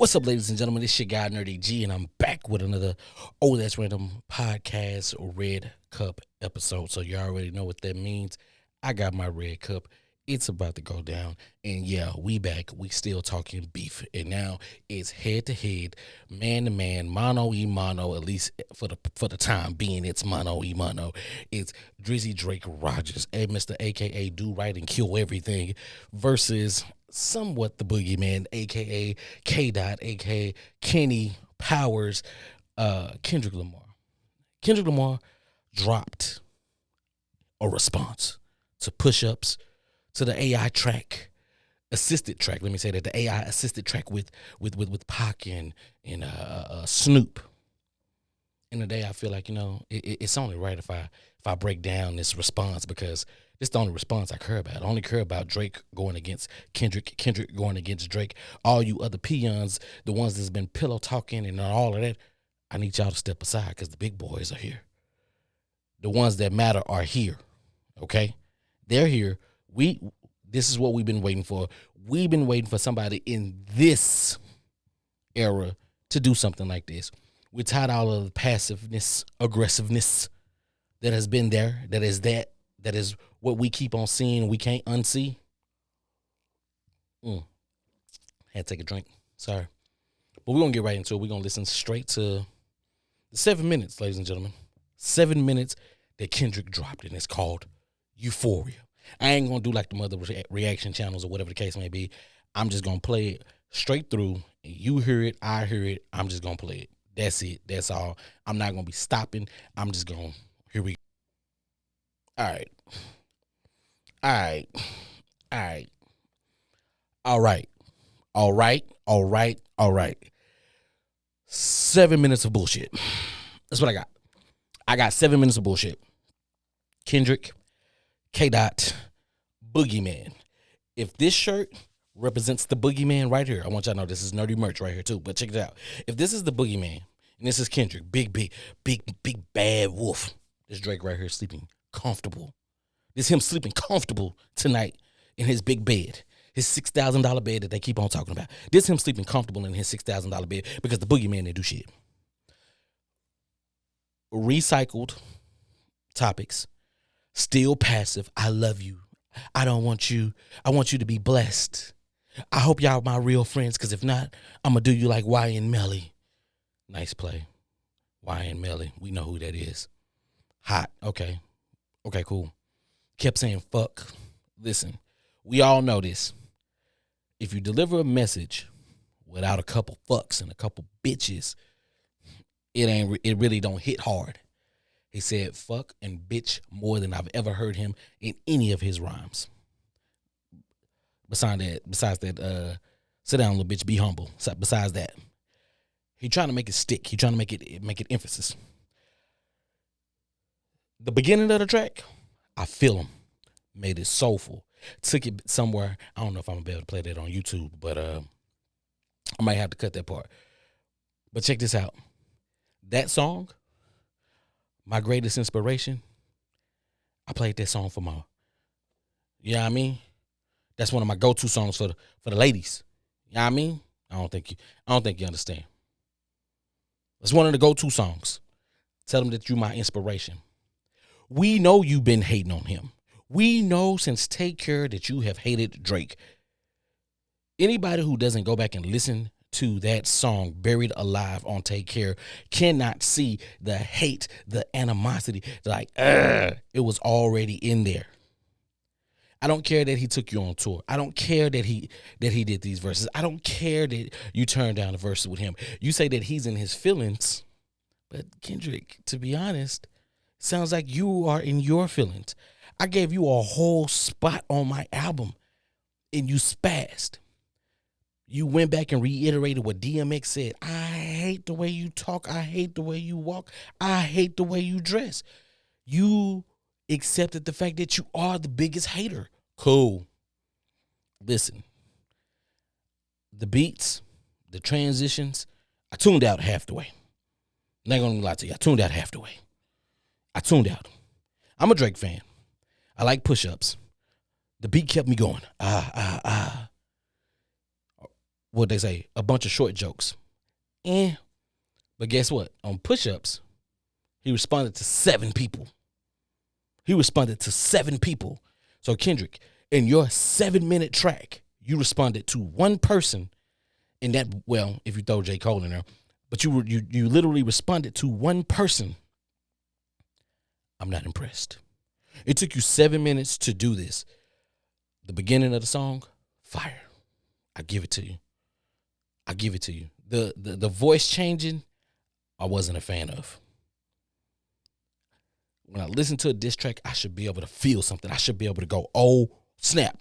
What's up, ladies and gentlemen? It's your guy, Nerdy G, and I'm back with another Oh That's Random podcast Red Cup episode. So you already know what that means. I got my red cup. It's about to go down. And yeah, we back. We still talking beef. And now it's head to head, man to man, mano y mano, at least for the time being, it's mano y mano. It's Drizzy Drake Rogers, Mr. AKA Do Right and Kill Everything, versus somewhat the boogeyman, aka KDOT, aka Kenny Powers, Kendrick Lamar. Kendrick Lamar dropped a response to push-ups, to the AI track, assisted track. Let me say that, the AI assisted track with Pac and Snoop. And today I feel like, it's only right if I break down this response, because this is the only response I care about. I only care about Drake going against Kendrick going against Drake. All you other peons, the ones that's been pillow talking and all of that, I need y'all to step aside, because the big boys are here. The ones that matter are here, okay? They're here. This is what we've been waiting for. We've been waiting for somebody in this era to do something like this. We're tired of all of the passiveness, aggressiveness that has been there, that is what we keep on seeing and we can't unsee. Had to take a drink. Sorry. But we're going to get right into it. We're going to listen straight to the 7 minutes, ladies and gentlemen. 7 minutes that Kendrick dropped, and it's called Euphoria. I ain't going to do like the other reaction channels or whatever the case may be. I'm just going to play it straight through. You hear it, I hear it. I'm just going to play it. That's it. That's all. I'm not going to be stopping. I'm just going to, here we go. All right. All right. All right. All right. All right. All right. All right. 7 minutes of bullshit. That's what I got. I got 7 minutes of bullshit. Kendrick, KDOT, Boogeyman. If this shirt represents the Boogeyman right here, I want y'all to know this is nerdy merch right here too, but check it out. If this is the Boogeyman, and this is Kendrick, big bad wolf, this Drake right here sleeping comfortable. This him sleeping comfortable tonight in his big bed, his $6,000 bed that they keep on talking about. This him sleeping comfortable in his $6,000 bed, because the Boogeyman didn't do shit. Recycled topics. Still passive. I love you. I don't want you. I want you to be blessed. I hope y'all my real friends, because if not, I'm going to do you like Y and Melly. Nice play. Y and Melly. We know who that is. Hot. Okay. Okay, cool. Kept saying fuck. Listen, we all know this. If you deliver a message without a couple fucks and a couple bitches, it really don't hit hard. He said fuck and bitch more than I've ever heard him in any of his rhymes. Besides that, sit down, little bitch, be humble. Besides that, he trying to make it stick. He trying to make it emphasis. The beginning of the track, I feel him. Made it soulful. Took it somewhere. I don't know if I'm gonna be able to play that on YouTube, but I might have to cut that part. But check this out. That song, my greatest inspiration, I played that song for my, you know what I mean? That's one of my go-to songs for the ladies. You know what I mean? I don't think you understand. It's one of the go-to songs. Tell them that you my inspiration. We know you've been hating on him. We know since Take Care that you have hated Drake. Anybody who doesn't go back and listen to that song, Buried Alive on Take Care, cannot see the hate, the animosity, it was already in there. I don't care that he took you on tour. I don't care that he did these verses. I don't care that you turned down the verses with him. You say that he's in his feelings, but Kendrick, to be honest, sounds like you are in your feelings. I gave you a whole spot on my album, and you spazzed. You went back and reiterated what DMX said. I hate the way you talk. I hate the way you walk. I hate the way you dress. You accepted the fact that you are the biggest hater. Cool. Listen, the beats, the transitions, I tuned out half the way. I'm not going to lie to you. I tuned out half the way. I tuned out. I'm a Drake fan. I like push-ups. The beat kept me going. what they say, a bunch of short jokes. But guess what? On push-ups, he responded to 7 people. He responded to 7 people. So Kendrick, in your 7-minute track, you responded to one person. In that, well, if you throw JCOLE in there, but you literally responded to one person. I'm not impressed. It took you 7 minutes to do this. The beginning of the song, fire. I give it to you. I give it to you. The voice changing, I wasn't a fan of. When I listen to a diss track, I should be able to feel something. I should be able to go, oh, snap.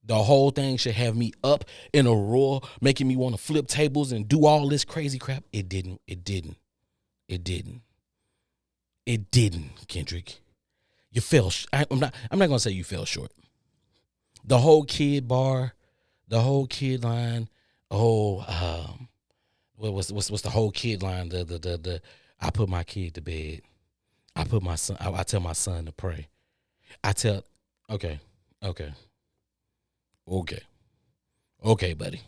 The whole thing should have me up in a roar, making me want to flip tables and do all this crazy crap. It didn't, Kendrick. You fell. I'm not gonna say you fell short. The whole kid bar, the whole kid line. What's the whole kid line? The I put my kid to bed. I put my son. I tell my son to pray. Okay, buddy,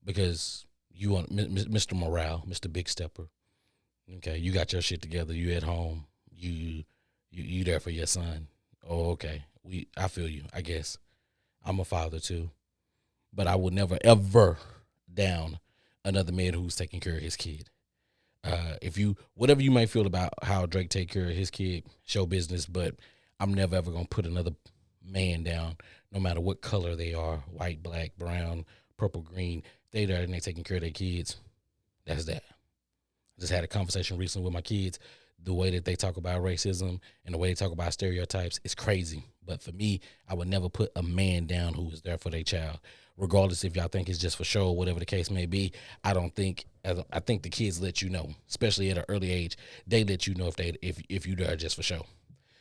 because you want Mr. Morale, Mr. Big Stepper. Okay, you got your shit together. You at home. You there for your son. Oh, okay. I feel you. I guess I'm a father too, but I would never ever down another man who's taking care of his kid. Whatever you might feel about how Drake take care of his kid, show business, but I'm never ever gonna put another man down, no matter what color they are, white, black, brown, purple, green. They there and they taking care of their kids. That's that. I just had a conversation recently with my kids. The way that they talk about racism and the way they talk about stereotypes is crazy. But for me, I would never put a man down who is there for their child, regardless if y'all think it's just for show or whatever the case may be. I think the kids let you know, especially at an early age, they let you know if you there just for show.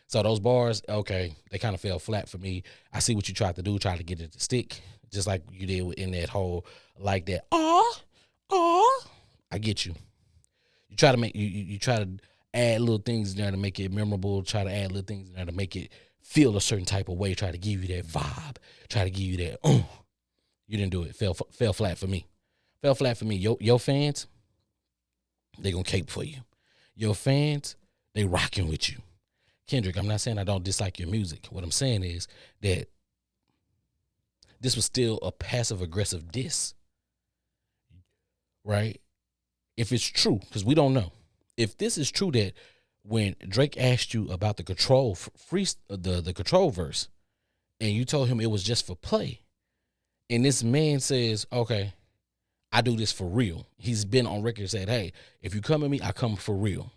So those bars, okay, they kind of fell flat for me. I see what you tried to do, try to get it to stick, just like you did in that whole like that. I get you. You try to make you try to add little things in there to make it memorable. Try to add little things in there to make it feel a certain type of way. Try to give you that vibe. Try to give you that. You didn't do it. Fell flat for me. Fell flat for me. Your fans, they gonna cape for you. Your fans, they rocking with you. Kendrick, I'm not saying I don't dislike your music. What I'm saying is that this was still a passive aggressive diss, right? If it's true, because we don't know. If this is true that when Drake asked you about the control the control verse, and you told him it was just for play, and this man says, okay, I do this for real. He's been on record and said, hey, if you come at me, I come for real.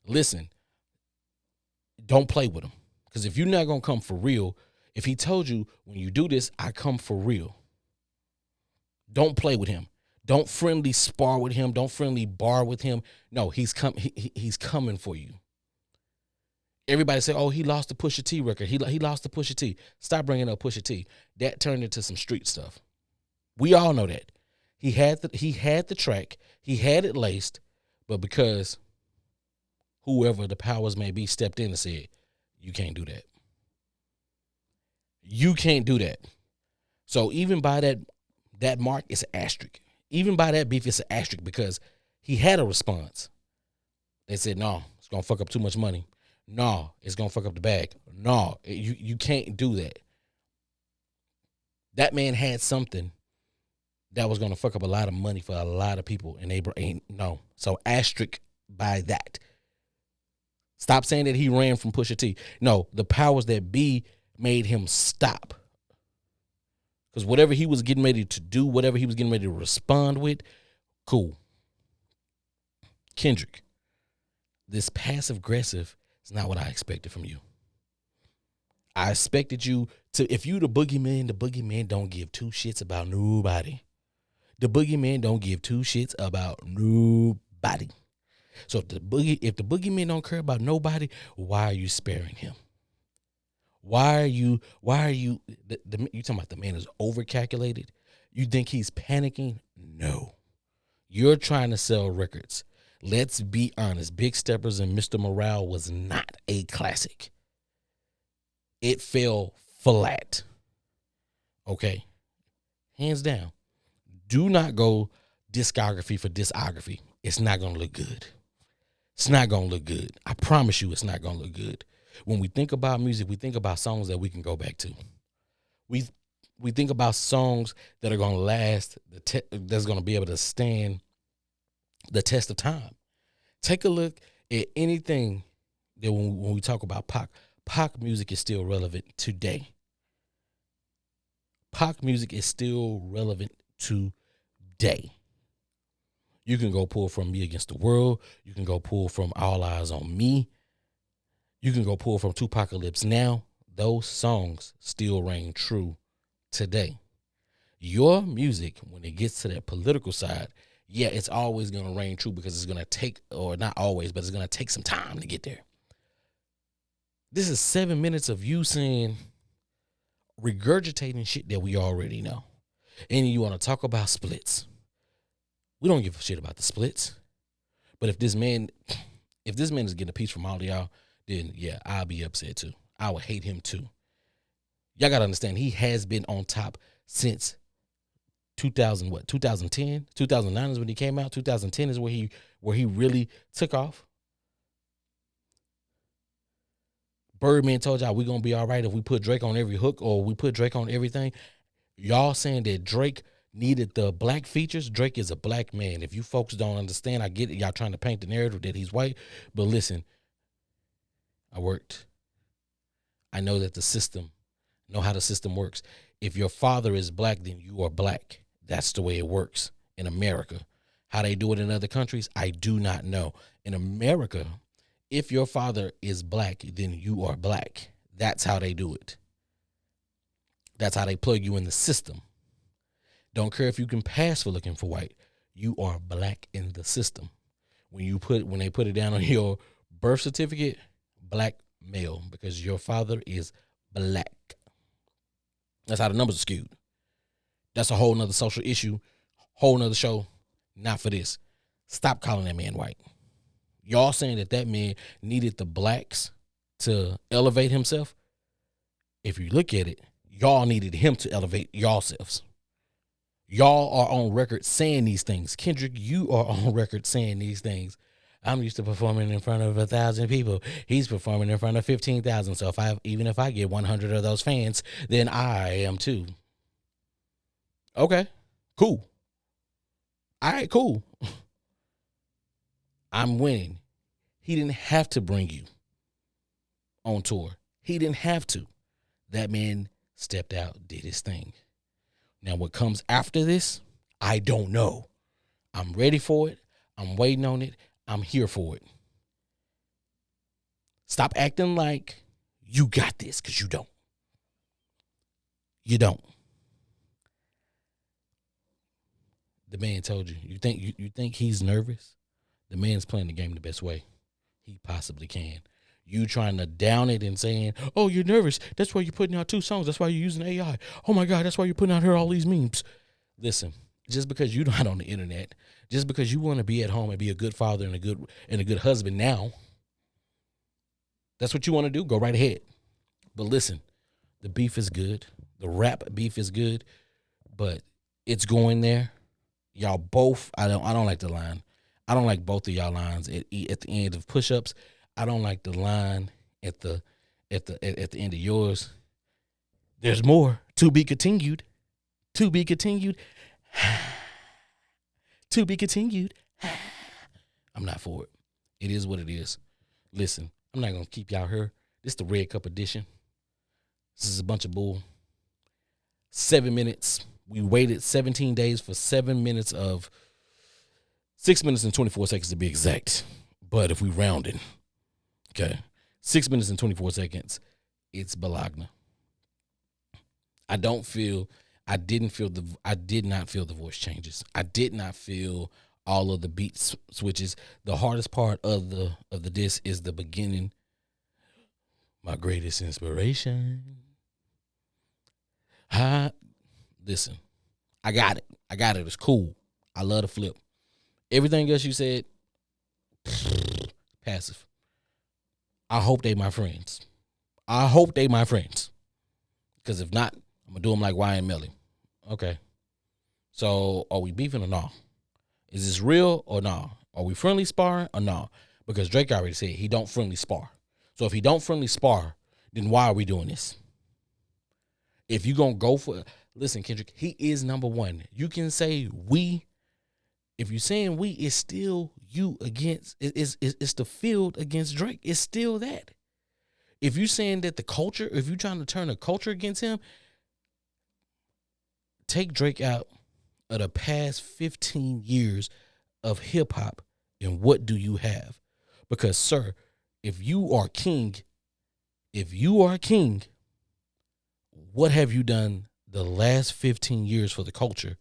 Listen, don't play with him. Because if you're not going to come for real, if he told you when you do this, I come for real, don't play with him. Don't friendly spar with him. Don't friendly bar with him. No, he's coming for you. Everybody say, oh, he lost the Pusha T record. He lost the Pusha T. Stop bringing up Pusha T. That turned into some street stuff. We all know that. He had the track. He had it laced, but because whoever the powers may be stepped in and said, you can't do that. You can't do that. So even by that mark, it's an asterisk. Even by that beef, it's an asterisk because he had a response. They said, no, it's going to fuck up too much money. No, it's going to fuck up the bag. No, you can't do that. That man had something that was going to fuck up a lot of money for a lot of people. And they ain't no. So asterisk by that. Stop saying that he ran from Pusha T. No, the powers that be made him stop. Because whatever he was getting ready to do, whatever he was getting ready to respond with, cool. Kendrick, this passive-aggressive is not what I expected from you. I expected you to, if you the boogeyman don't give two shits about nobody. The boogeyman don't give two shits about nobody. So if the boogeyman don't care about nobody, why are you sparing him? Why are you you talking about the man is overcalculated? You think he's panicking? No. You're trying to sell records. Let's be honest. Big Steppers and Mr. Morale was not a classic. It fell flat. Okay. Hands down. Do not go discography for discography. It's not going to look good. It's not going to look good. I promise you it's not going to look good. When we think about music, we think about songs that we can go back to. We think about songs that are going to last, that's going to be able to stand the test of time. Take a look at anything that when we talk about Pac music is still relevant today. Pac music is still relevant today. You can go pull from Me Against the World. You can go pull from All Eyes on Me. You can go pull from Tupacalypse Now. Those songs still reign true today. Your music, when it gets to that political side, yeah, it's always going to reign true because it's going to take, or not always, but it's going to take some time to get there. This is 7 minutes of you saying, regurgitating shit that we already know. And you want to talk about splits. We don't give a shit about the splits. But if this man is getting a piece from all of y'all, then yeah, I'll be upset too. I would hate him too. Y'all got to understand, he has been on top since 2010? 2009 is when he came out. 2010 is where he really took off. Birdman told y'all we're going to be all right if we put Drake on every hook or we put Drake on everything. Y'all saying that Drake needed the black features. Drake is a black man. If you folks don't understand, I get it. Y'all trying to paint the narrative that he's white. But listen, I worked. I know that know how the system works. If your father is black, then you are black. That's the way it works in America. How they do it in other countries, I do not know. In America, if your father is black, then you are black. That's how they do it. That's how they plug you in the system. Don't care if you can pass for looking for white. You are black in the system. When they put it down on your birth certificate, black male, because your father is black. That's how the numbers are skewed. That's a whole nother social issue, whole nother show. Not for this. Stop calling that man white. Y'all saying that man needed the blacks to elevate himself. If you look at it, y'all needed him to elevate yourselves. Y'all are on record saying these things. Kendrick, you are on record saying these things. I'm used to performing in front of 1,000 people. He's performing in front of 15,000. So even if I get 100 of those fans, then I am too. Okay, cool. All right, cool. I'm winning. He didn't have to bring you on tour. He didn't have to. That man stepped out, did his thing. Now, what comes after this, I don't know. I'm ready for it. I'm waiting on it. I'm here for it. Stop acting like you got this, because you don't. You don't. The man told you. You think he's nervous? The man's playing the game the best way he possibly can. You trying to down it and saying, oh, you're nervous. That's why you're putting out 2 songs. That's why you're using AI. Oh, my God, that's why you're putting out here all these memes. Listen, just because you're not on the internet, just because you want to be at home and be a good father and a good husband now, that's what you want to do, go right ahead. But listen, the beef is good. The rap beef is good, but it's going there. Y'all both, I don't like the line. I don't like both of y'all lines at the end of push-ups. I don't like the line at the end of yours. There's more to be continued. To be continued. To be continued. I'm not for it. It is what it is. Listen, I'm not going to keep y'all here. This is the Red Cup edition. This is a bunch of bull. 7 minutes. We waited 17 days for 7 minutes of 6 minutes and 24 seconds to be exact. But if we round it, okay, 6 minutes and 24 seconds, it's Bologna. I did not feel the voice changes. I did not feel all of the beat switches. The hardest part of the disc is the beginning. My greatest inspiration. Listen, I got it. It's cool. I love the flip. Everything else you said, passive. I hope they my friends. Because if not, I'm going to do them like Y and Melly. Okay. So are we beefing or no? Is this real or no? Are we friendly sparring or no? Because Drake already said he don't friendly spar. So if he don't friendly spar, then why are we doing this? If you gonna go for, listen, Kendrick, he is number one. You can say we. If you're saying we, it's still you against. It's the field against Drake. It's still that. If you're saying that the culture, if you're trying to turn the culture against him, take Drake out of the past 15 years of hip hop, and what do you have? Because, sir, if you are king, what have you done the last 15 years for the culture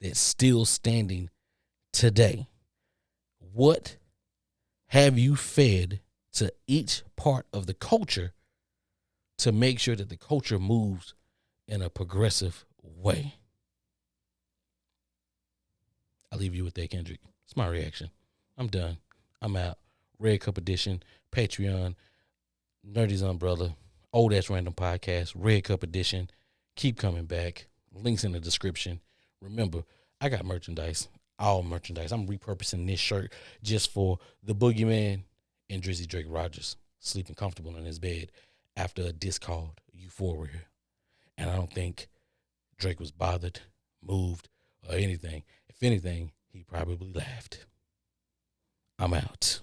that's still standing today? What have you fed to each part of the culture to make sure that the culture moves in a progressive way? I'll leave you with that, Kendrick. It's my reaction. I'm done. I'm out. Red Cup Edition, Patreon, Nerdy's Umbrella, Old Ass Random Podcast, Red Cup Edition. Keep coming back. Links in the description. Remember, I got merchandise, all merchandise. I'm repurposing this shirt just for the Boogeyman and Drizzy Drake Rogers sleeping comfortable in his bed after a disc called Euphoria. And I don't think Drake was bothered, moved, or anything. If anything, he probably laughed. I'm out.